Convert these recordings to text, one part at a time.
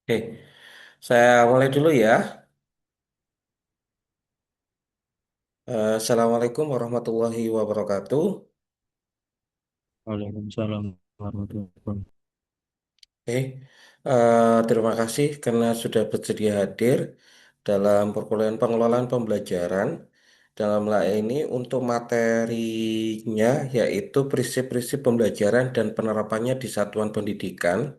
Oke, saya mulai dulu ya. Assalamualaikum warahmatullahi wabarakatuh. Waalaikumsalam warahmatullahi wabarakatuh. Oke, terima kasih karena sudah bersedia hadir dalam perkuliahan pengelolaan pembelajaran. Dalam hal ini untuk materinya yaitu prinsip-prinsip pembelajaran dan penerapannya di satuan pendidikan.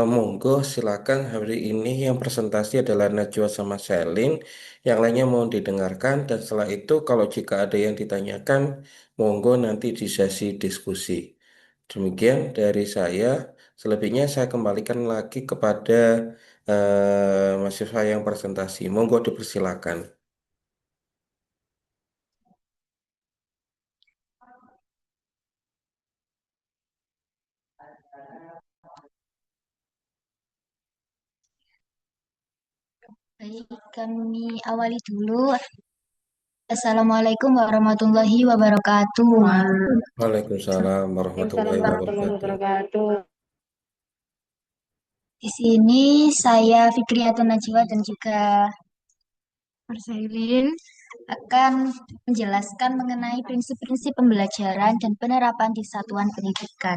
Monggo silakan hari ini yang presentasi adalah Najwa sama Selin, yang lainnya mohon didengarkan dan setelah itu kalau jika ada yang ditanyakan, monggo nanti di sesi diskusi. Demikian dari saya, selebihnya saya kembalikan lagi kepada mahasiswa yang presentasi. Monggo dipersilakan. Baik, kami awali dulu. Assalamualaikum warahmatullahi wabarakatuh. Waalaikumsalam Waalaikumsalam warahmatullahi warahmatullahi wabarakatuh. wabarakatuh. Di sini saya Fikriatun Najwa dan juga Marcelin akan menjelaskan mengenai prinsip-prinsip pembelajaran dan penerapan di satuan pendidikan.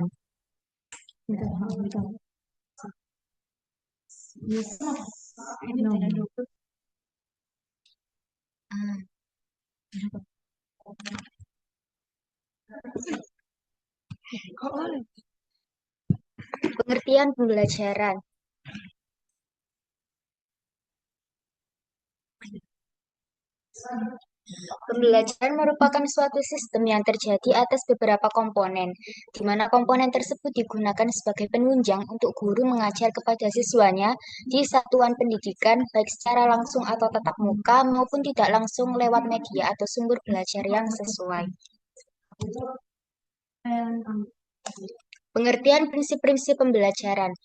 Yes. Ah, Pengertian pembelajaran. Pembelajaran merupakan suatu sistem yang terjadi atas beberapa komponen, di mana komponen tersebut digunakan sebagai penunjang untuk guru mengajar kepada siswanya di satuan pendidikan, baik secara langsung atau tatap muka maupun tidak langsung lewat media atau sumber belajar yang sesuai. Pengertian prinsip-prinsip pembelajaran.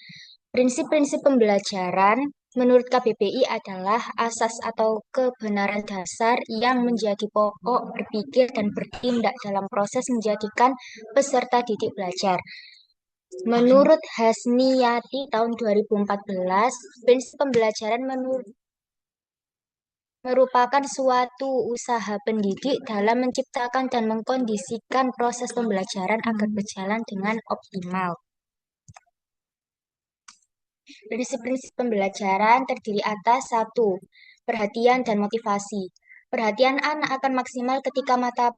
Prinsip-prinsip pembelajaran menurut KBBI adalah asas atau kebenaran dasar yang menjadi pokok berpikir dan bertindak dalam proses menjadikan peserta didik belajar. Menurut Hasniyati tahun 2014, prinsip pembelajaran merupakan suatu usaha pendidik dalam menciptakan dan mengkondisikan proses pembelajaran agar berjalan dengan optimal. Prinsip-prinsip pembelajaran terdiri atas satu, perhatian dan motivasi. Perhatian anak akan maksimal ketika mata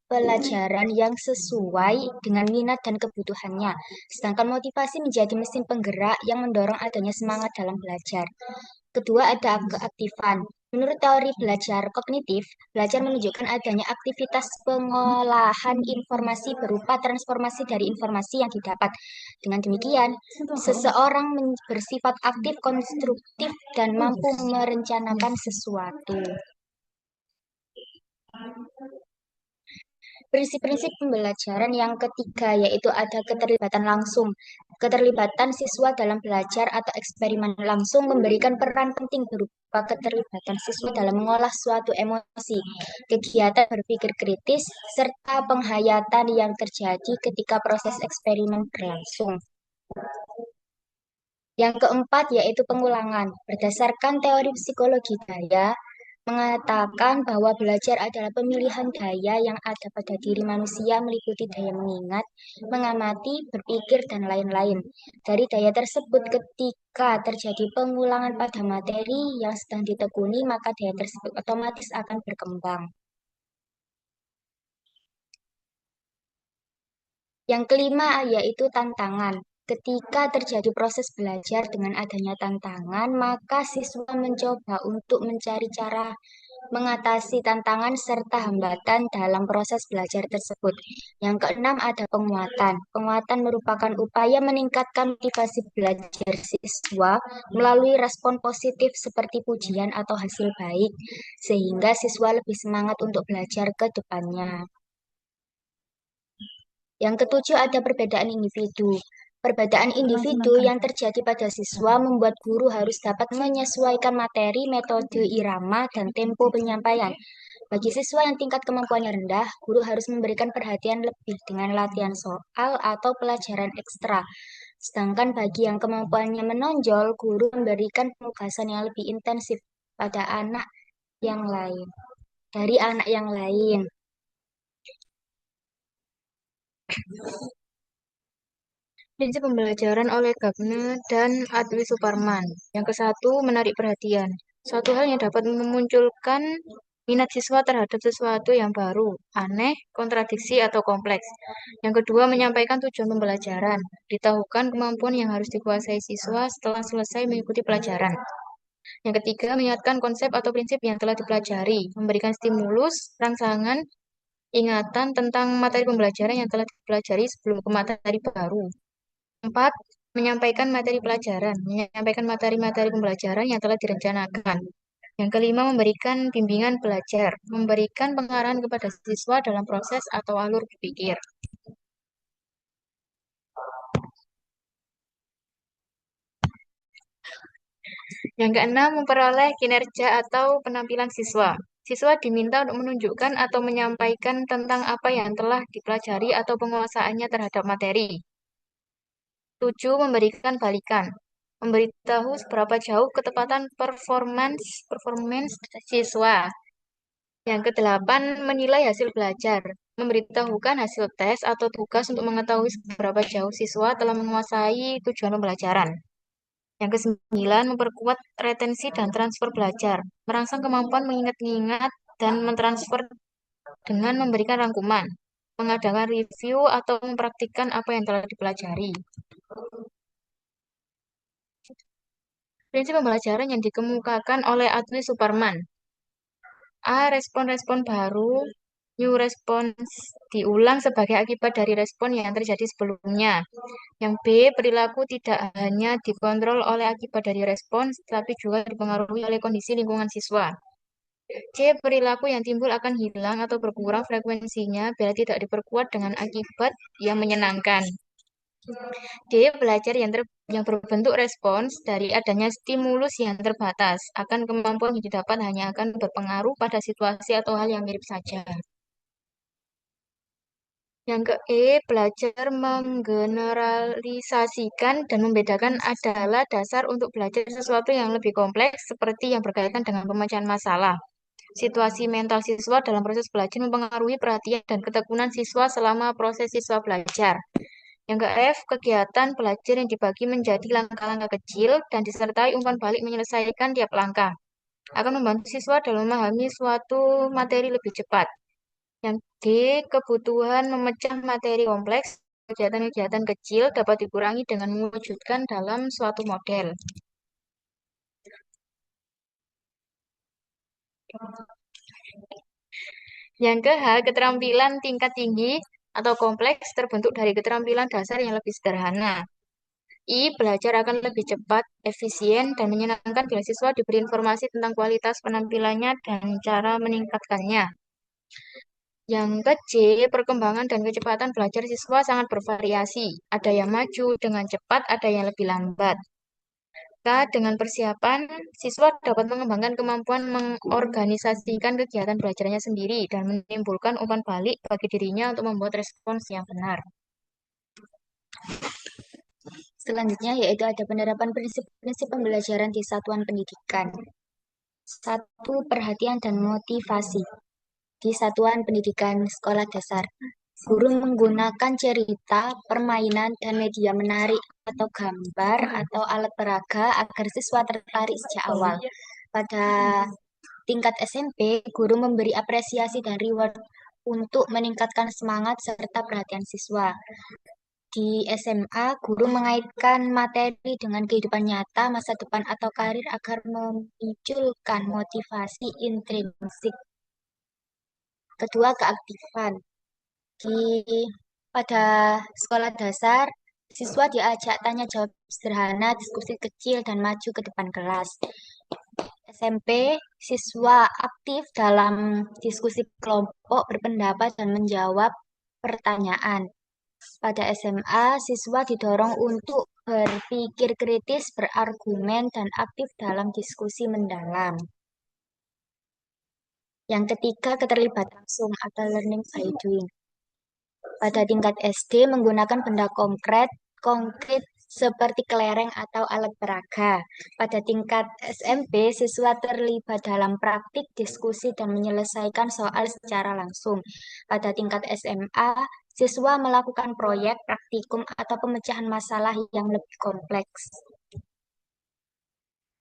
pelajaran yang sesuai dengan minat dan kebutuhannya. Sedangkan motivasi menjadi mesin penggerak yang mendorong adanya semangat dalam belajar. Kedua, ada keaktifan. Menurut teori belajar kognitif, belajar menunjukkan adanya aktivitas pengolahan informasi berupa transformasi dari informasi yang didapat. Dengan demikian, seseorang bersifat aktif, konstruktif, dan mampu merencanakan sesuatu. Prinsip-prinsip pembelajaran yang ketiga yaitu ada keterlibatan langsung. Keterlibatan siswa dalam belajar atau eksperimen langsung memberikan peran penting berupa keterlibatan siswa dalam mengolah suatu emosi, kegiatan berpikir kritis, serta penghayatan yang terjadi ketika proses eksperimen berlangsung. Yang keempat yaitu pengulangan. Berdasarkan teori psikologi daya, mengatakan bahwa belajar adalah pemilihan daya yang ada pada diri manusia meliputi daya mengingat, mengamati, berpikir, dan lain-lain. Dari daya tersebut, ketika terjadi pengulangan pada materi yang sedang ditekuni, maka daya tersebut otomatis akan berkembang. Yang kelima yaitu tantangan. Ketika terjadi proses belajar dengan adanya tantangan, maka siswa mencoba untuk mencari cara mengatasi tantangan serta hambatan dalam proses belajar tersebut. Yang keenam ada penguatan. Penguatan merupakan upaya meningkatkan motivasi belajar siswa melalui respon positif seperti pujian atau hasil baik, sehingga siswa lebih semangat untuk belajar ke depannya. Yang ketujuh ada perbedaan individu. Perbedaan individu yang terjadi pada siswa membuat guru harus dapat menyesuaikan materi, metode irama, dan tempo penyampaian. Bagi siswa yang tingkat kemampuannya rendah, guru harus memberikan perhatian lebih dengan latihan soal atau pelajaran ekstra. Sedangkan bagi yang kemampuannya menonjol, guru memberikan penugasan yang lebih intensif pada anak yang lain, dari anak yang lain. Prinsip pembelajaran oleh Gardner dan Adwi Suparman. Yang ke-1, menarik perhatian. Suatu hal yang dapat memunculkan minat siswa terhadap sesuatu yang baru, aneh, kontradiksi, atau kompleks. Yang kedua, menyampaikan tujuan pembelajaran. Beritahukan kemampuan yang harus dikuasai siswa setelah selesai mengikuti pelajaran. Yang ketiga, mengingatkan konsep atau prinsip yang telah dipelajari. Memberikan stimulus, rangsangan, ingatan tentang materi pembelajaran yang telah dipelajari sebelum ke materi baru. 4. Menyampaikan materi pelajaran. Menyampaikan materi-materi pembelajaran yang telah direncanakan. Yang kelima, memberikan bimbingan belajar. Memberikan pengarahan kepada siswa dalam proses atau alur berpikir. Yang keenam, memperoleh kinerja atau penampilan siswa. Siswa diminta untuk menunjukkan atau menyampaikan tentang apa yang telah dipelajari atau penguasaannya terhadap materi. 7. Memberikan balikan. Memberitahu seberapa jauh ketepatan performance siswa. Yang kedelapan, menilai hasil belajar. Memberitahukan hasil tes atau tugas untuk mengetahui seberapa jauh siswa telah menguasai tujuan pembelajaran. Yang kesembilan, memperkuat retensi dan transfer belajar. Merangsang kemampuan mengingat-ingat dan mentransfer dengan memberikan rangkuman. Mengadakan review atau mempraktikkan apa yang telah dipelajari. Prinsip pembelajaran yang dikemukakan oleh Adwi Suparman. A. Respon-respon baru, new response, diulang sebagai akibat dari respon yang terjadi sebelumnya. Yang B. Perilaku tidak hanya dikontrol oleh akibat dari respon, tetapi juga dipengaruhi oleh kondisi lingkungan siswa. C. Perilaku yang timbul akan hilang atau berkurang frekuensinya bila tidak diperkuat dengan akibat yang menyenangkan. D. Belajar yang berbentuk respons dari adanya stimulus yang terbatas. Akan kemampuan yang didapat hanya akan berpengaruh pada situasi atau hal yang mirip saja. Yang ke E, belajar menggeneralisasikan dan membedakan adalah dasar untuk belajar sesuatu yang lebih kompleks seperti yang berkaitan dengan pemecahan masalah. Situasi mental siswa dalam proses belajar mempengaruhi perhatian dan ketekunan siswa selama proses siswa belajar. Yang ke F, kegiatan belajar yang dibagi menjadi langkah-langkah kecil dan disertai umpan balik menyelesaikan tiap langkah. Akan membantu siswa dalam memahami suatu materi lebih cepat. Yang G, kebutuhan memecah materi kompleks. Kegiatan-kegiatan kecil dapat dikurangi dengan mewujudkan dalam suatu model. Yang ke H, keterampilan tingkat tinggi atau kompleks terbentuk dari keterampilan dasar yang lebih sederhana. I, belajar akan lebih cepat, efisien, dan menyenangkan bila siswa diberi informasi tentang kualitas penampilannya dan cara meningkatkannya. Yang ke C, perkembangan dan kecepatan belajar siswa sangat bervariasi. Ada yang maju dengan cepat, ada yang lebih lambat. K, dengan persiapan, siswa dapat mengembangkan kemampuan mengorganisasikan kegiatan belajarnya sendiri dan menimbulkan umpan balik bagi dirinya untuk membuat respons yang benar. Selanjutnya yaitu ada penerapan prinsip-prinsip pembelajaran di satuan pendidikan. 1. Perhatian dan motivasi. Di satuan pendidikan sekolah dasar, guru menggunakan cerita, permainan, dan media menarik atau gambar atau alat peraga agar siswa tertarik sejak awal. Pada tingkat SMP, guru memberi apresiasi dan reward untuk meningkatkan semangat serta perhatian siswa. Di SMA, guru mengaitkan materi dengan kehidupan nyata, masa depan, atau karir agar memunculkan motivasi intrinsik. Kedua, keaktifan. Pada sekolah dasar, siswa diajak tanya jawab sederhana, diskusi kecil, dan maju ke depan kelas. SMP, siswa aktif dalam diskusi kelompok, berpendapat, dan menjawab pertanyaan. Pada SMA, siswa didorong untuk berpikir kritis, berargumen, dan aktif dalam diskusi mendalam. Yang ketiga, keterlibatan langsung atau learning by doing. Pada tingkat SD, menggunakan benda konkret seperti kelereng atau alat peraga. Pada tingkat SMP, siswa terlibat dalam praktik, diskusi, dan menyelesaikan soal secara langsung. Pada tingkat SMA, siswa melakukan proyek, praktikum, atau pemecahan masalah yang lebih kompleks.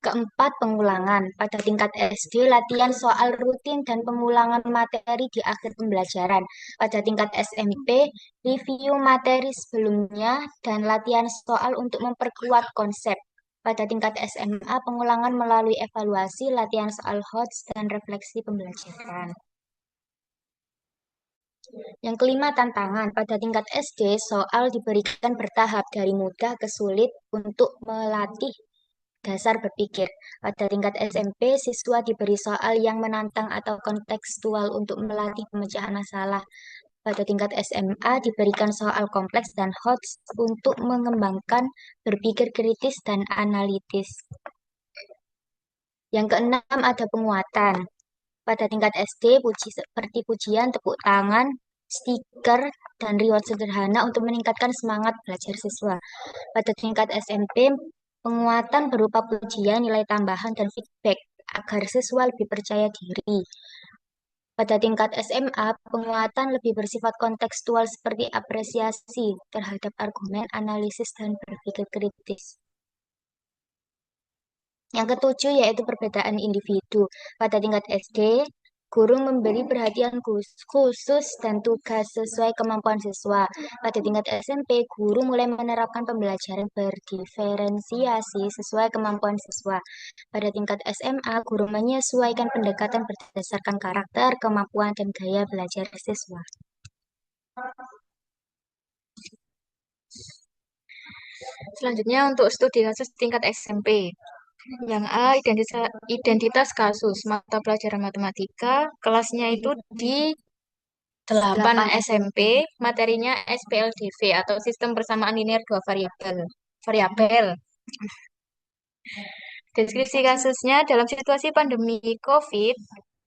Keempat, pengulangan. Pada tingkat SD, latihan soal rutin dan pengulangan materi di akhir pembelajaran. Pada tingkat SMP, review materi sebelumnya dan latihan soal untuk memperkuat konsep. Pada tingkat SMA, pengulangan melalui evaluasi, latihan soal HOTS, dan refleksi pembelajaran. Yang kelima, tantangan. Pada tingkat SD, soal diberikan bertahap dari mudah ke sulit untuk melatih dasar berpikir. Pada tingkat SMP, siswa diberi soal yang menantang atau kontekstual untuk melatih pemecahan masalah. Pada tingkat SMA, diberikan soal kompleks dan HOTS untuk mengembangkan berpikir kritis dan analitis. Yang keenam, ada penguatan. Pada tingkat SD, seperti pujian, tepuk tangan, stiker, dan reward sederhana untuk meningkatkan semangat belajar siswa. Pada tingkat SMP, penguatan berupa pujian, nilai tambahan, dan feedback agar siswa lebih percaya diri. Pada tingkat SMA, penguatan lebih bersifat kontekstual seperti apresiasi terhadap argumen, analisis, dan berpikir kritis. Yang ketujuh yaitu perbedaan individu. Pada tingkat SD, guru memberi perhatian khusus dan tugas sesuai kemampuan siswa. Pada tingkat SMP, guru mulai menerapkan pembelajaran berdiferensiasi sesuai kemampuan siswa. Pada tingkat SMA, guru menyesuaikan pendekatan berdasarkan karakter, kemampuan, dan gaya belajar siswa. Selanjutnya untuk studi kasus tingkat SMP. Yang A, identitas kasus mata pelajaran matematika, kelasnya itu di 8 SMP, materinya SPLDV atau sistem persamaan linear dua variabel. Deskripsi kasusnya dalam situasi pandemi COVID,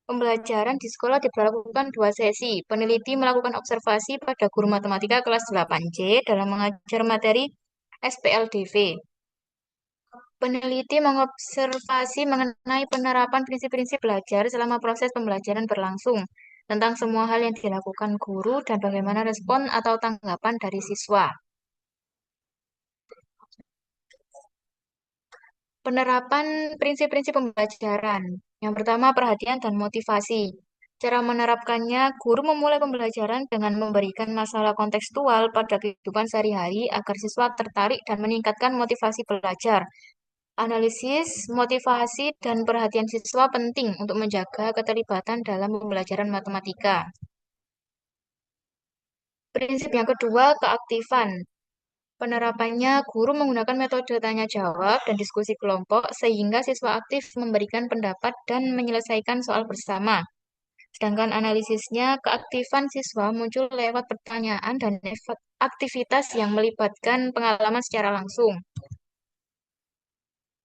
pembelajaran di sekolah diberlakukan 2 sesi. Peneliti melakukan observasi pada guru matematika kelas 8C dalam mengajar materi SPLDV. Peneliti mengobservasi mengenai penerapan prinsip-prinsip belajar selama proses pembelajaran berlangsung, tentang semua hal yang dilakukan guru dan bagaimana respon atau tanggapan dari siswa. Penerapan prinsip-prinsip pembelajaran. Yang pertama, perhatian dan motivasi. Cara menerapkannya, guru memulai pembelajaran dengan memberikan masalah kontekstual pada kehidupan sehari-hari agar siswa tertarik dan meningkatkan motivasi belajar. Analisis, motivasi, dan perhatian siswa penting untuk menjaga keterlibatan dalam pembelajaran matematika. Prinsip yang kedua, keaktifan. Penerapannya, guru menggunakan metode tanya-jawab dan diskusi kelompok sehingga siswa aktif memberikan pendapat dan menyelesaikan soal bersama. Sedangkan analisisnya, keaktifan siswa muncul lewat pertanyaan dan aktivitas yang melibatkan pengalaman secara langsung.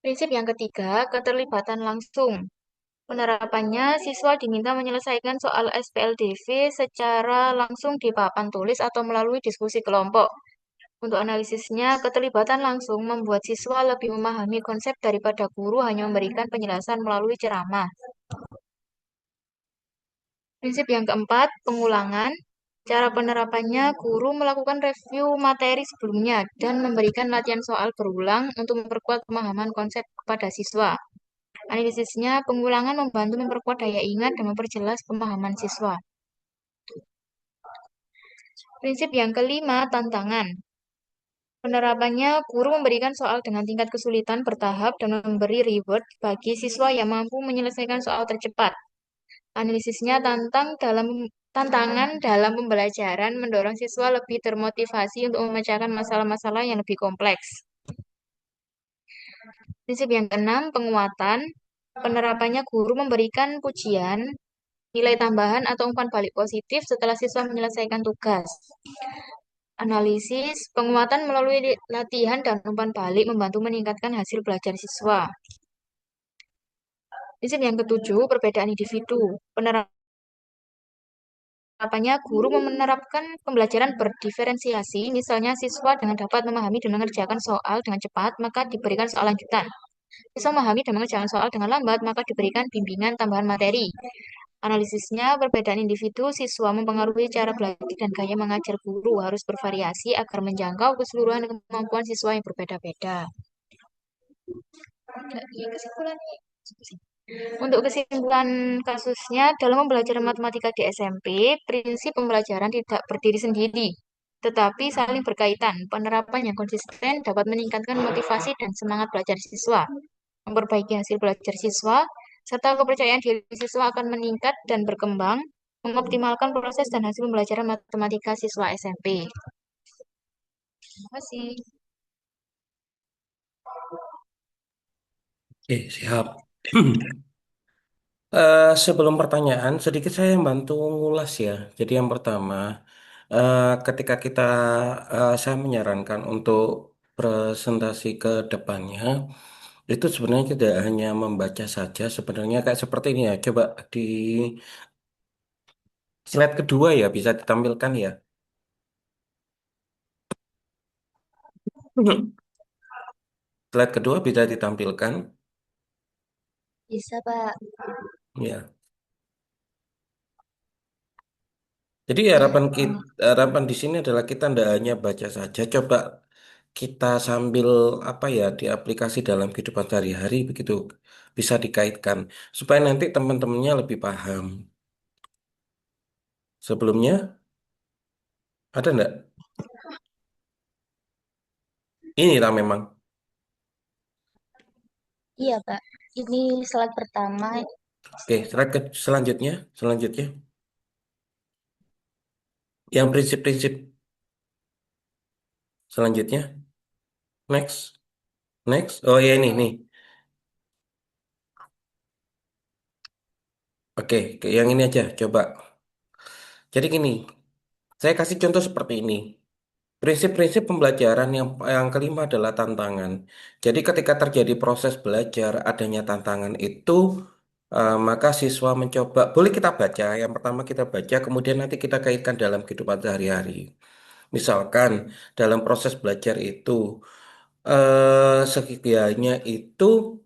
Prinsip yang ketiga, keterlibatan langsung. Penerapannya, siswa diminta menyelesaikan soal SPLDV secara langsung di papan tulis atau melalui diskusi kelompok. Untuk analisisnya, keterlibatan langsung membuat siswa lebih memahami konsep daripada guru hanya memberikan penjelasan melalui ceramah. Prinsip yang keempat, pengulangan. Cara penerapannya, guru melakukan review materi sebelumnya dan memberikan latihan soal berulang untuk memperkuat pemahaman konsep kepada siswa. Analisisnya, pengulangan membantu memperkuat daya ingat dan memperjelas pemahaman siswa. Prinsip yang kelima, tantangan. Penerapannya, guru memberikan soal dengan tingkat kesulitan bertahap dan memberi reward bagi siswa yang mampu menyelesaikan soal tercepat. Analisisnya, tantangan dalam pembelajaran mendorong siswa lebih termotivasi untuk memecahkan masalah-masalah yang lebih kompleks. Prinsip yang keenam, penguatan. Penerapannya, guru memberikan pujian, nilai tambahan atau umpan balik positif setelah siswa menyelesaikan tugas. Analisis, penguatan melalui latihan dan umpan balik membantu meningkatkan hasil belajar siswa. Prinsip yang ketujuh, perbedaan individu. Penerapan penerapannya, guru menerapkan pembelajaran berdiferensiasi, misalnya siswa dengan dapat memahami dan mengerjakan soal dengan cepat, maka diberikan soal lanjutan. Siswa memahami dan mengerjakan soal dengan lambat, maka diberikan bimbingan tambahan materi. Analisisnya, perbedaan individu siswa mempengaruhi cara belajar dan gaya mengajar guru harus bervariasi agar menjangkau keseluruhan kemampuan siswa yang berbeda-beda. Kesimpulannya, untuk kesimpulan kasusnya, dalam pembelajaran matematika di SMP, prinsip pembelajaran tidak berdiri sendiri, tetapi saling berkaitan. Penerapan yang konsisten dapat meningkatkan motivasi dan semangat belajar siswa, memperbaiki hasil belajar siswa, serta kepercayaan diri siswa akan meningkat dan berkembang, mengoptimalkan proses dan hasil pembelajaran matematika siswa SMP. Terima kasih. Oke, siap. Sebelum pertanyaan, sedikit saya bantu ngulas ya. Jadi yang pertama, ketika saya menyarankan untuk presentasi ke depannya, itu sebenarnya tidak hanya membaca saja, sebenarnya kayak seperti ini ya. Coba di slide kedua ya, bisa ditampilkan ya. Slide kedua bisa ditampilkan. Bisa, Pak. Ya. Jadi Nah, harapan di sini adalah kita tidak hanya baca saja, coba kita sambil apa ya di aplikasi dalam kehidupan sehari-hari begitu bisa dikaitkan supaya nanti teman-temannya lebih paham. Sebelumnya ada enggak? Ini lah memang. iya, Pak. Ini slide pertama. Oke, selanjutnya yang prinsip-prinsip selanjutnya. Next, next. Oh ya ini nih. Oke, yang ini aja coba. Jadi gini, saya kasih contoh seperti ini. Prinsip-prinsip pembelajaran yang kelima adalah tantangan. Jadi ketika terjadi proses belajar, adanya tantangan itu, maka siswa mencoba, boleh kita baca, yang pertama kita baca, kemudian nanti kita kaitkan dalam kehidupan sehari-hari. Misalkan dalam proses belajar itu, setidaknya itu,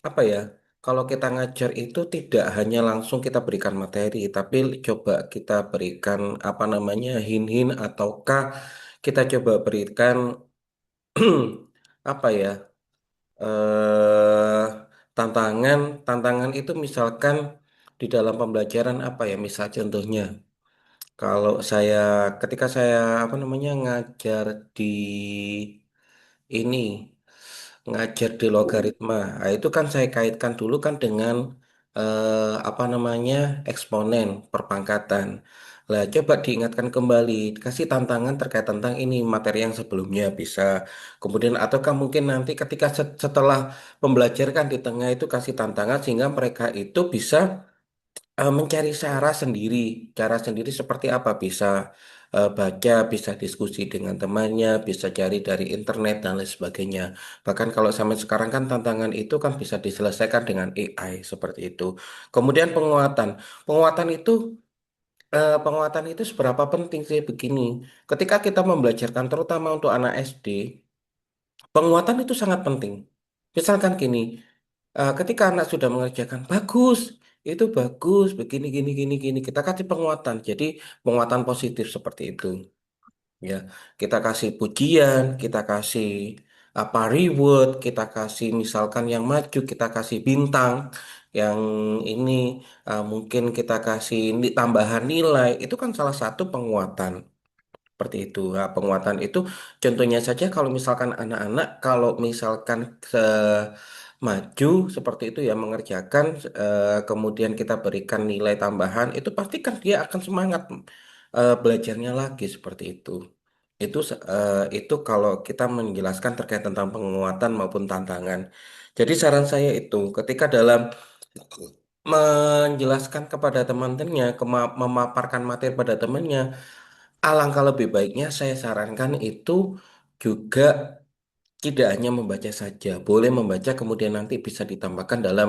apa ya, kalau kita ngajar itu tidak hanya langsung kita berikan materi, tapi coba kita berikan, apa namanya, hin-hin, ataukah kita coba berikan apa ya eh tantangan tantangan itu misalkan di dalam pembelajaran apa ya misal contohnya kalau saya ketika saya apa namanya ngajar di ini ngajar di logaritma. Nah, itu kan saya kaitkan dulu kan dengan apa namanya eksponen perpangkatan. Lah, coba diingatkan kembali, kasih tantangan terkait tentang ini materi yang sebelumnya bisa. Kemudian ataukah mungkin nanti ketika setelah pembelajaran di tengah itu kasih tantangan sehingga mereka itu bisa mencari cara sendiri seperti apa bisa baca, bisa diskusi dengan temannya, bisa cari dari internet dan lain sebagainya. Bahkan kalau sampai sekarang kan tantangan itu kan bisa diselesaikan dengan AI seperti itu. Kemudian penguatan itu seberapa penting sih begini. Ketika kita membelajarkan terutama untuk anak SD, penguatan itu sangat penting. Misalkan gini, ketika anak sudah mengerjakan bagus, itu bagus, begini, gini, gini, gini, kita kasih penguatan. Jadi penguatan positif seperti itu. Ya, kita kasih pujian, kita kasih apa reward, kita kasih misalkan yang maju, kita kasih bintang, yang ini mungkin kita kasih tambahan nilai. Itu kan salah satu penguatan. Seperti itu. Nah, penguatan itu contohnya saja kalau misalkan anak-anak kalau misalkan maju seperti itu ya mengerjakan kemudian kita berikan nilai tambahan itu pasti kan dia akan semangat belajarnya lagi seperti itu. Itu kalau kita menjelaskan terkait tentang penguatan maupun tantangan. Jadi saran saya itu ketika dalam menjelaskan kepada teman-temannya, memaparkan materi pada temannya, alangkah lebih baiknya saya sarankan itu juga tidak hanya membaca saja, boleh membaca kemudian nanti bisa ditambahkan dalam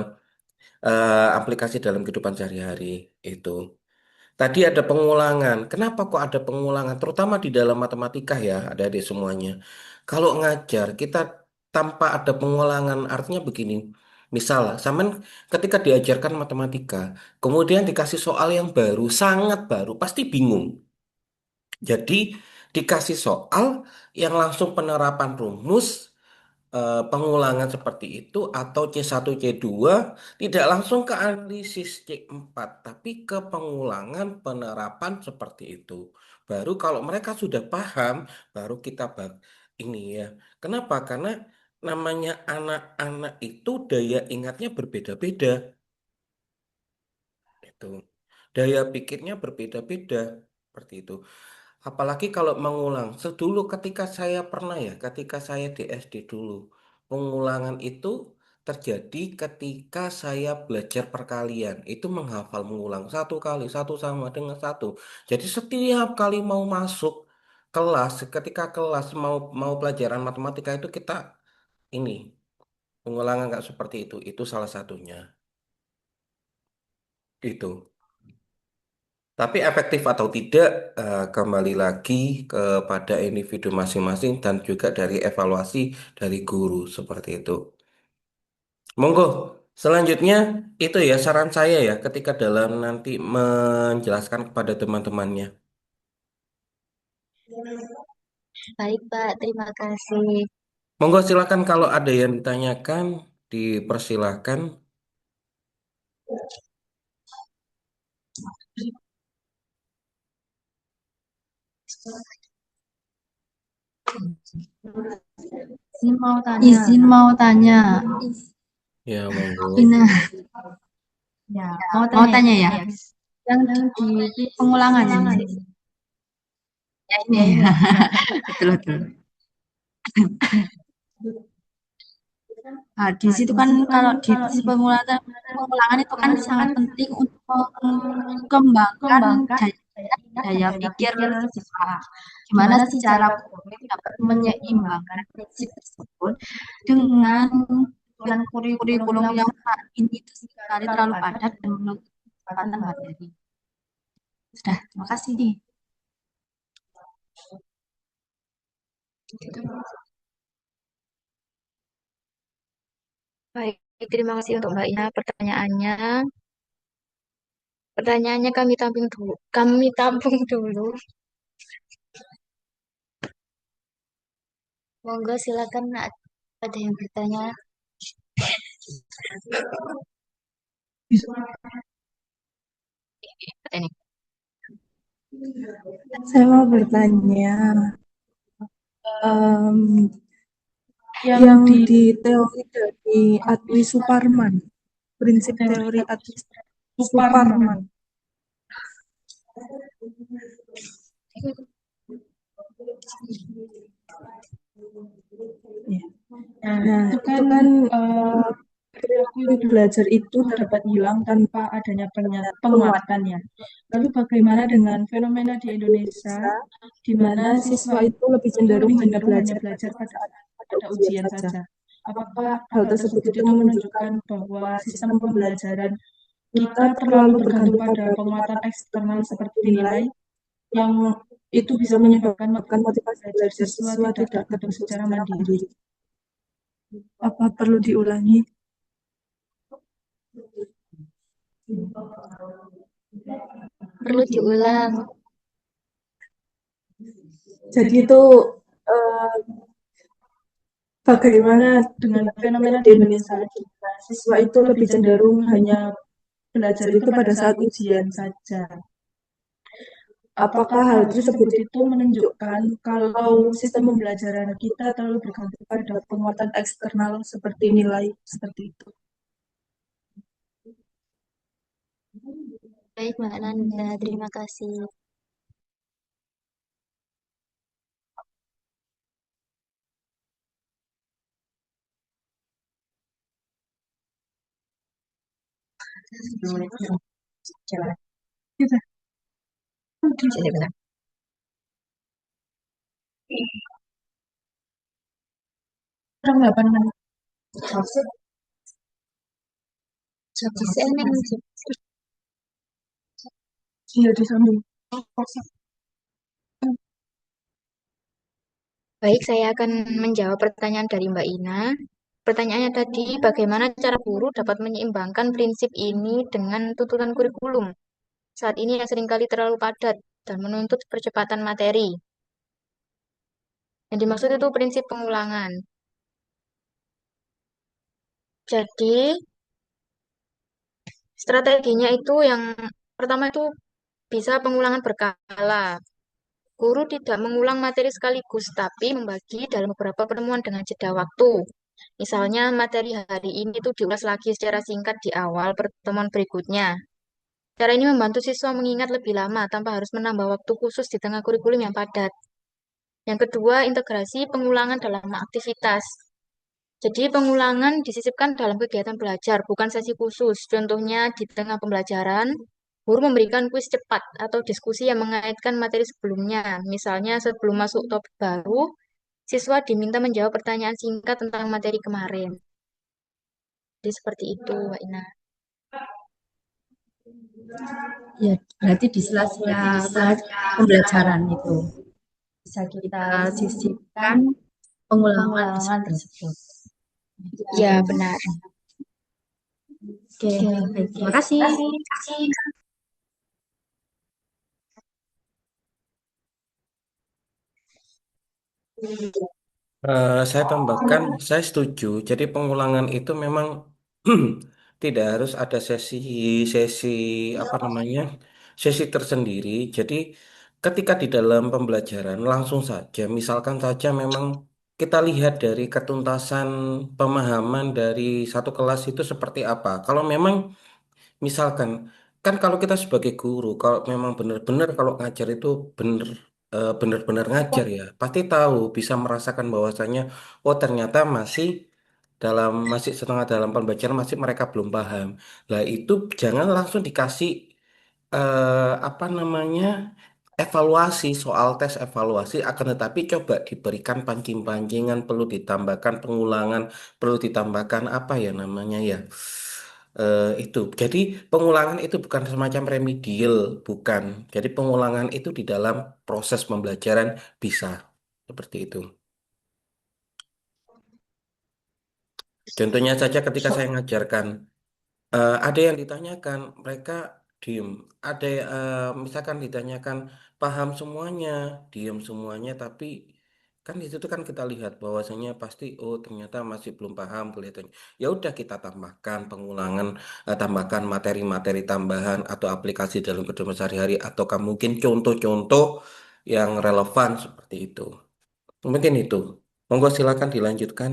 aplikasi dalam kehidupan sehari-hari itu. Tadi ada pengulangan. Kenapa kok ada pengulangan? Terutama di dalam matematika ya, adik-adik semuanya. Kalau ngajar, kita tanpa ada pengulangan, artinya begini. Misal, sampean ketika diajarkan matematika, kemudian dikasih soal yang baru, sangat baru, pasti bingung. Jadi, dikasih soal yang langsung penerapan rumus, pengulangan seperti itu atau C1 C2 tidak langsung ke analisis C4 tapi ke pengulangan penerapan seperti itu. Baru kalau mereka sudah paham baru kita ini ya. Kenapa? Karena namanya anak-anak itu daya ingatnya berbeda-beda itu. Daya pikirnya berbeda-beda seperti itu. Apalagi kalau mengulang. Sedulu ketika saya pernah ya, ketika saya di SD dulu, pengulangan itu terjadi ketika saya belajar perkalian. Itu menghafal mengulang satu kali, satu sama dengan satu. Jadi setiap kali mau masuk kelas, ketika kelas mau mau pelajaran matematika itu kita ini pengulangan nggak seperti itu. Itu salah satunya. Itu. Tapi efektif atau tidak kembali lagi kepada individu masing-masing dan juga dari evaluasi dari guru seperti itu. Monggo, selanjutnya itu ya saran saya ya ketika dalam nanti menjelaskan kepada teman-temannya. Baik, Pak. Terima kasih. Monggo silakan kalau ada yang ditanyakan, dipersilakan. Izin mau tanya. Ya, monggo. Ina, mau tanya ya. Yang di pengulangan ini. Ya ini ya. Betul betul. Nah, di situ kan kalau di pengulangan itu kan sangat penting untuk mengembangkan daya pikir siswa. Gimana sih cara guru dapat menyeimbangkan prinsip tersebut dengan kurikulum yang saat ini itu sekali terlalu padat dan menutup kesempatan materi. Sudah, terima kasih nih. Baik, terima kasih untuk Mbak Ina pertanyaannya. Pertanyaannya kami tampung dulu. Kami tampung dulu. Monggo silakan ada yang bertanya. Ini. Saya mau bertanya, em, yang di teori dari Atwi Suparman, prinsip teori Atwi Suparman. Nah, itu kan perilaku belajar itu dapat hilang tanpa adanya penguatan ya. Lalu bagaimana dengan fenomena di Indonesia, di mana siswa itu lebih cenderung hanya belajar pada ujian saja? Apakah hal tersebut itu menunjukkan bahwa sistem pembelajaran kita terlalu bergantung pada penguatan eksternal seperti nilai, yang itu bisa menyebabkan motivasi belajar siswa tidak tumbuh secara mandiri? Apa perlu diulangi? Perlu diulang. Jadi itu bagaimana dengan fenomena di Indonesia? Siswa itu lebih cenderung hanya belajar itu pada saat ujian saja. Apakah hal tersebut itu menunjukkan kalau sistem pembelajaran kita terlalu bergantung pada penguatan eksternal seperti nilai seperti itu? Baik, Mbak Nanda. Terima kasih. Kurang 8 menit. Jadi saya Iya, disambung. Baik, saya akan menjawab pertanyaan dari Mbak Ina. Pertanyaannya tadi, bagaimana cara guru dapat menyeimbangkan prinsip ini dengan tuntutan kurikulum saat ini yang seringkali terlalu padat dan menuntut percepatan materi. Yang dimaksud itu prinsip pengulangan. Jadi, strateginya itu yang pertama itu bisa pengulangan berkala. Guru tidak mengulang materi sekaligus, tapi membagi dalam beberapa pertemuan dengan jeda waktu. Misalnya materi hari ini itu diulas lagi secara singkat di awal pertemuan berikutnya. Cara ini membantu siswa mengingat lebih lama tanpa harus menambah waktu khusus di tengah kurikulum yang padat. Yang kedua, integrasi pengulangan dalam aktivitas. Jadi pengulangan disisipkan dalam kegiatan belajar, bukan sesi khusus. Contohnya di tengah pembelajaran, guru memberikan kuis cepat atau diskusi yang mengaitkan materi sebelumnya. Misalnya sebelum masuk topik baru, siswa diminta menjawab pertanyaan singkat tentang materi kemarin. Jadi seperti itu, Mbak Ina. Ya, berarti di sela-sela pembelajaran itu bisa kita sisipkan pengulangan tersebut. Ya, benar. Oke, baik. Terima kasih. Saya tambahkan, saya setuju. Jadi pengulangan itu memang tidak harus ada sesi apa namanya sesi tersendiri. Jadi ketika di dalam pembelajaran langsung saja, misalkan saja memang kita lihat dari ketuntasan pemahaman dari satu kelas itu seperti apa. Kalau memang misalkan, kan kalau kita sebagai guru, kalau memang benar-benar kalau ngajar itu benar-benar ngajar ya, pasti tahu, bisa merasakan bahwasanya, oh ternyata masih setengah dalam pembelajaran, masih mereka belum paham. Lah itu jangan langsung dikasih apa namanya evaluasi soal tes evaluasi, akan tetapi coba diberikan pancing-pancingan, perlu ditambahkan pengulangan, perlu ditambahkan apa ya namanya ya, itu. Jadi pengulangan itu bukan semacam remedial, bukan. Jadi pengulangan itu di dalam proses pembelajaran bisa seperti itu. Contohnya saja ketika saya mengajarkan, ada yang ditanyakan, mereka diem. Ada misalkan ditanyakan paham semuanya, diem semuanya, tapi kan di situ kan kita lihat bahwasanya pasti oh ternyata masih belum paham kelihatannya. Ya udah kita tambahkan pengulangan, tambahkan materi-materi tambahan atau aplikasi dalam kehidupan sehari-hari ataukah mungkin contoh-contoh yang relevan seperti itu. Mungkin itu. Monggo silakan dilanjutkan.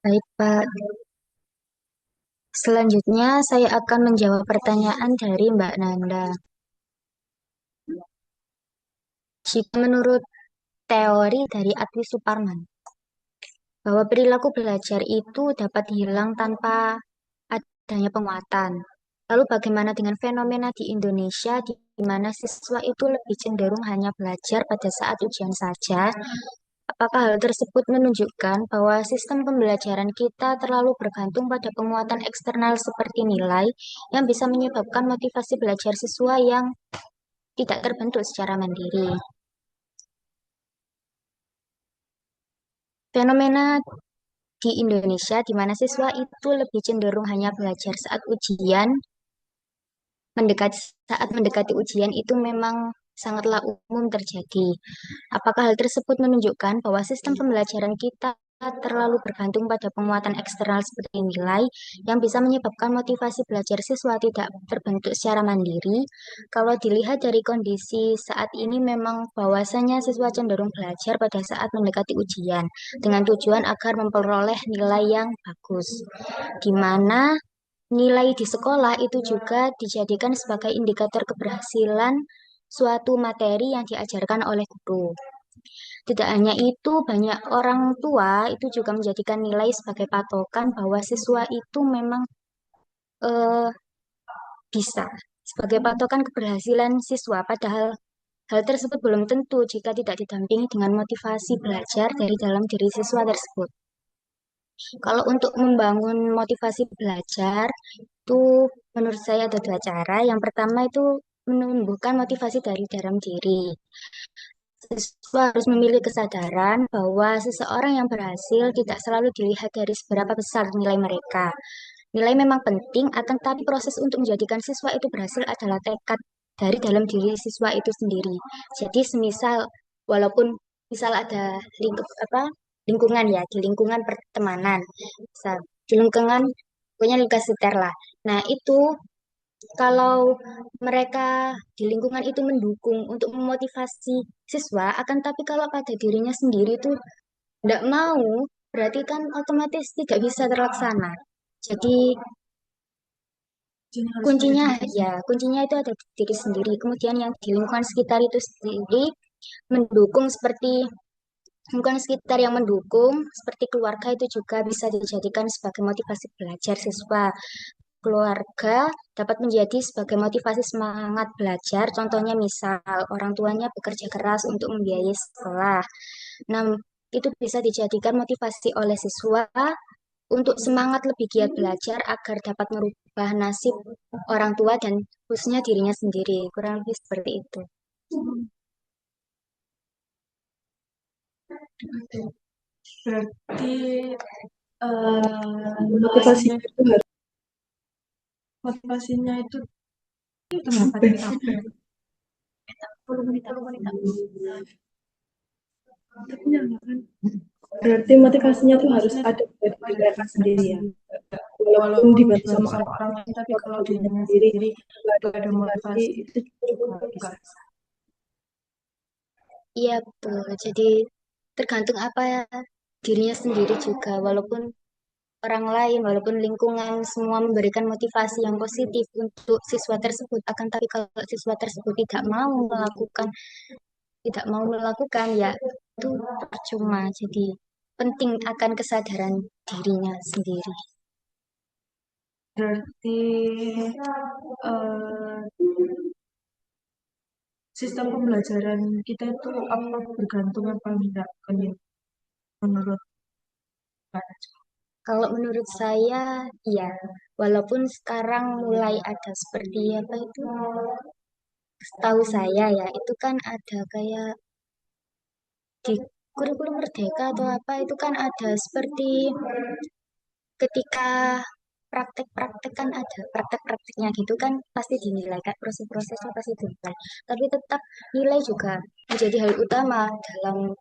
Baik, Pak. Selanjutnya, saya akan menjawab pertanyaan dari Mbak Nanda. Jika menurut teori dari Atwi Suparman, bahwa perilaku belajar itu dapat hilang tanpa adanya penguatan. Lalu bagaimana dengan fenomena di Indonesia di mana siswa itu lebih cenderung hanya belajar pada saat ujian saja? Apakah hal tersebut menunjukkan bahwa sistem pembelajaran kita terlalu bergantung pada penguatan eksternal seperti nilai yang bisa menyebabkan motivasi belajar siswa yang tidak terbentuk secara mandiri? Fenomena di Indonesia di mana siswa itu lebih cenderung hanya belajar saat ujian, mendekati saat mendekati ujian itu memang sangatlah umum terjadi. Apakah hal tersebut menunjukkan bahwa sistem pembelajaran kita terlalu bergantung pada penguatan eksternal seperti nilai yang bisa menyebabkan motivasi belajar siswa tidak terbentuk secara mandiri? Kalau dilihat dari kondisi saat ini memang bahwasanya siswa cenderung belajar pada saat mendekati ujian dengan tujuan agar memperoleh nilai yang bagus, di mana nilai di sekolah itu juga dijadikan sebagai indikator keberhasilan suatu materi yang diajarkan oleh guru. Tidak hanya itu, banyak orang tua itu juga menjadikan nilai sebagai patokan bahwa siswa itu memang eh, bisa sebagai patokan keberhasilan siswa, padahal hal tersebut belum tentu jika tidak didampingi dengan motivasi belajar dari dalam diri siswa tersebut. Kalau untuk membangun motivasi belajar, itu menurut saya ada dua cara. Yang pertama itu menumbuhkan motivasi dari dalam diri. Siswa harus memiliki kesadaran bahwa seseorang yang berhasil tidak selalu dilihat dari seberapa besar nilai mereka. Nilai memang penting, akan tapi proses untuk menjadikan siswa itu berhasil adalah tekad dari dalam diri siswa itu sendiri. Jadi semisal walaupun misal ada lingkungan ya, di lingkungan pertemanan, misal di lingkungan punya lingkungan sekitar lah. Nah, itu kalau mereka di lingkungan itu mendukung untuk memotivasi siswa, akan tapi kalau pada dirinya sendiri itu tidak mau, berarti kan otomatis tidak bisa terlaksana. Jadi kuncinya itu ada di diri sendiri. Kemudian yang di lingkungan sekitar itu sendiri mendukung seperti lingkungan sekitar yang mendukung seperti keluarga itu juga bisa dijadikan sebagai motivasi belajar siswa. Keluarga dapat menjadi sebagai motivasi semangat belajar. Contohnya misal orang tuanya bekerja keras untuk membiayai sekolah. Nah, itu bisa dijadikan motivasi oleh siswa untuk semangat lebih giat belajar agar dapat merubah nasib orang tua dan khususnya dirinya sendiri. Kurang lebih seperti itu. Berarti motivasinya itu kenapa kita berarti motivasinya itu harus ada dari diri mereka sendiri ya. Walaupun dibantu sama orang lain, tapi kalau dirinya sendiri nggak ada motivasi itu juga bisa. Iya, betul. Jadi tergantung apa ya dirinya sendiri juga. Walaupun orang lain, walaupun lingkungan semua memberikan motivasi yang positif untuk siswa tersebut, akan tapi kalau siswa tersebut tidak mau melakukan ya itu percuma. Jadi penting akan kesadaran dirinya sendiri. Berarti eh, sistem pembelajaran kita itu apa bergantung apa enggak kan ya, menurut Pak Najwa? Kalau menurut saya, ya, walaupun sekarang mulai ada seperti apa itu, setahu saya ya, itu kan ada kayak di kurikulum Merdeka atau apa, itu kan ada seperti ketika praktek-praktek kan ada praktek-prakteknya gitu kan pasti dinilai kan proses-prosesnya pasti dinilai. Tapi tetap nilai juga menjadi hal utama dalam